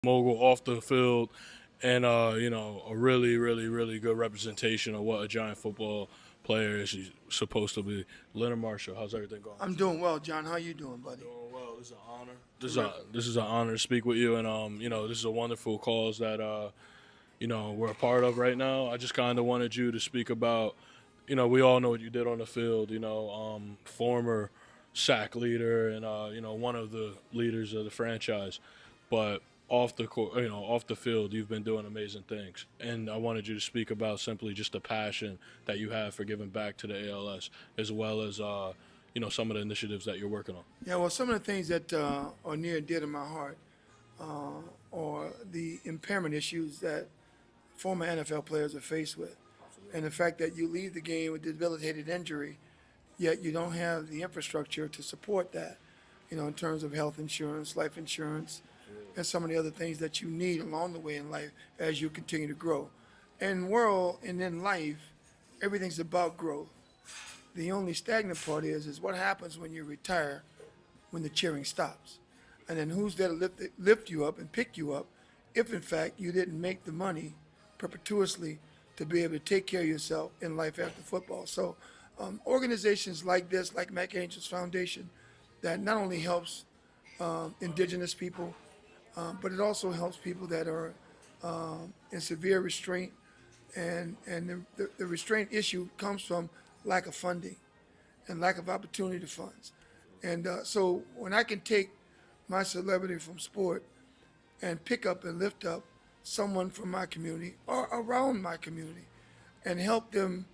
mogul off the field, and a really, really, really good representation of what a giant football player is supposed to be. Leonard Marshall, how's everything going I'm with you? doing well, John. How you doing, buddy? Doing well. This is an honor. Terrific. This is an honor to speak with you, and this is a wonderful cause that we're a part of right now. I just kind of wanted you to speak about, we all know what you did on the field. Former sack leader and one of the leaders of the franchise, but off the court, off the field, you've been doing amazing things. And I wanted you to speak about simply just the passion that you have for giving back to the ALS, as well as some of the initiatives that you're working on. Yeah, well, some of the things that are near and dear to my heart are the impairment issues that former NFL players are faced with. And the fact that you leave the game with debilitated injury, yet you don't have the infrastructure to support that, in terms of health insurance, life insurance, and some of the other things that you need along the way in life as you continue to grow. In world and in life, everything's about growth. The only stagnant part is what happens when you retire, when the cheering stops, and then who's there to lift you up and pick you up, if in fact you didn't make the money perpetuously to be able to take care of yourself in life after football. So, organizations like this, like Mac Angels Foundation, that not only helps indigenous people, but it also helps people that are in severe restraint, and the restraint issue comes from lack of funding and lack of opportunity to funds. And so when I can take my celebrity from sport and pick up and lift up someone from my community or around my community and help them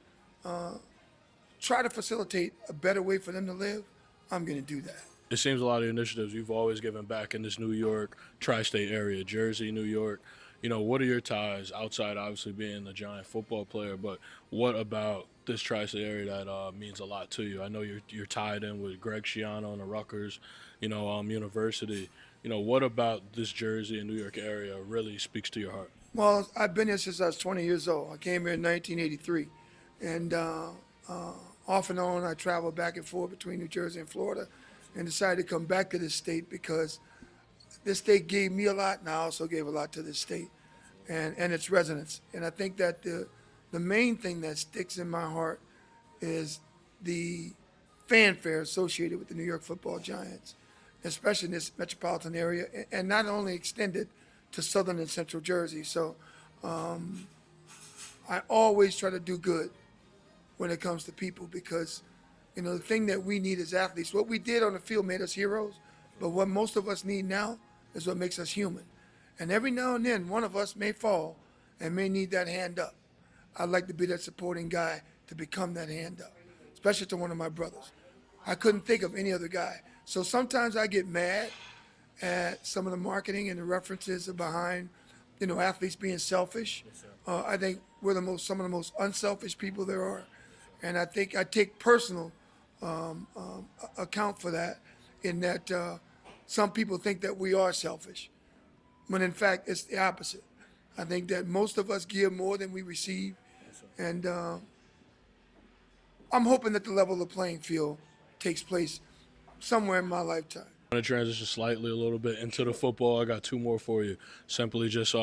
try to facilitate a better way for them to live, I'm going to do that. It seems a lot of initiatives you've always given back in this New York tri-state area, Jersey, New York. What are your ties outside, obviously being a giant football player, but what about this tri-state area that means a lot to you? I know you're tied in with Greg Schiano and the Rutgers, University. What about this Jersey and New York area really speaks to your heart? Well, I've been here since I was 20 years old. I came here in 1983. And off and on, I traveled back and forth between New Jersey and Florida and decided to come back to this state because this state gave me a lot, and I also gave a lot to this state and its residents. And I think that the main thing that sticks in my heart is the fanfare associated with the New York Football Giants, especially in this metropolitan area, and not only extended to southern and central Jersey. So I always try to do good when it comes to people because, the thing that we need as athletes, what we did on the field made us heroes, but what most of us need now is what makes us human. And every now and then, one of us may fall and may need that hand up. I'd like to be that supporting guy to become that hand up, especially to one of my brothers. I couldn't think of any other guy. So sometimes I get mad at some of the marketing and the references behind, athletes being selfish. I think we're some of the most unselfish people there are, and I think I take personal account for that. In that some people think that we are selfish, when in fact it's the opposite. I think that most of us give more than we receive, and I'm hoping that the level of the playing field takes place somewhere in my lifetime. I'm going to transition slightly a little bit into the football. I got two more for you. Simply just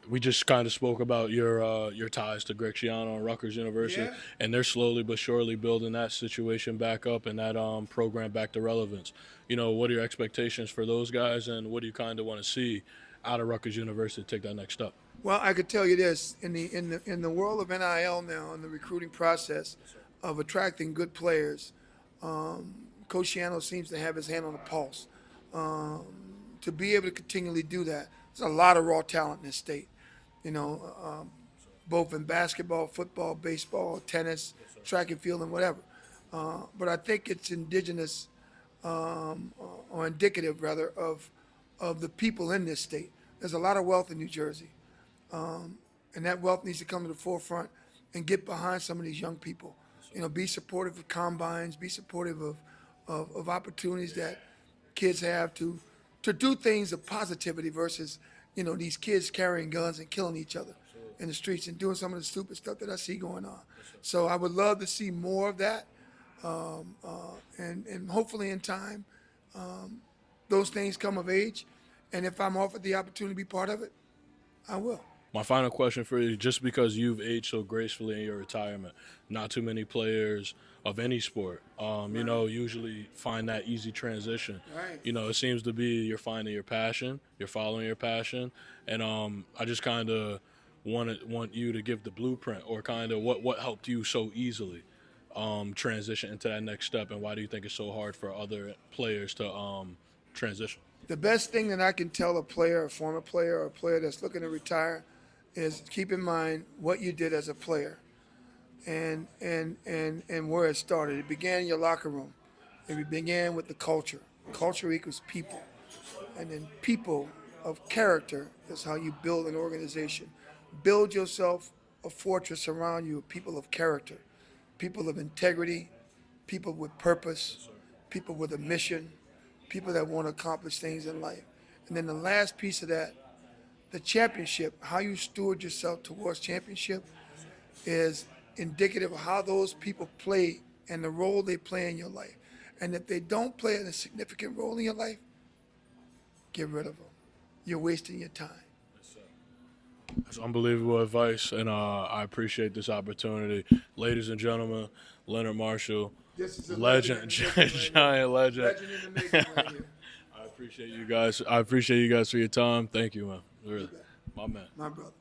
we just kind of spoke about your ties to Greg Schiano and Rutgers University, Yeah. and they're slowly but surely building that situation back up and that program back to relevance. What are your expectations for those guys, and what do you kind of want to see out of Rutgers University to take that next step? Well, I could tell you this: in the world of NIL now, in the recruiting process of attracting good players, Coach Schiano seems to have his hand on the pulse. To be able to continually do that, there's a lot of raw talent in this state. You know, both in basketball, football, baseball, tennis, track and field, and whatever. But I think it's indigenous or indicative, rather, of the people in this state. There's a lot of wealth in New Jersey, and that wealth needs to come to the forefront and get behind some of these young people. Be supportive of combines, be supportive of opportunities that kids have to do things of positivity versus, these kids carrying guns and killing each other in the streets and doing some of the stupid stuff that I see going on. So I would love to see more of that, and hopefully in time those things come of age, And if I'm offered the opportunity to be part of it, I will. My final question for you, just because you've aged so gracefully in your retirement, not too many players of any sport, usually find that easy transition. Right. It seems to be you're finding your passion, you're following your passion, and I just kind of want you to give the blueprint or kind of what helped you so easily transition into that next step, and why do you think it's so hard for other players to transition? The best thing that I can tell a player, a former player, or a player that's looking to retire is keep in mind what you did as a player and where it started. It began in your locker room. It began with the culture. Culture equals people. And then people of character is how you build an organization. Build yourself a fortress around you of people of character, people of integrity, people with purpose, people with a mission, people that want to accomplish things in life. And then the last piece of that, the championship, how you steward yourself towards championship is indicative of how those people play and the role they play in your life. And if they don't play a significant role in your life, get rid of them. You're wasting your time. That's unbelievable advice, and I appreciate this opportunity. Ladies and gentlemen, Leonard Marshall, This is a legend, giant legend. Legend in the making right here. I appreciate you guys. I appreciate you guys for your time. Thank you, man. Really. My man. My brother.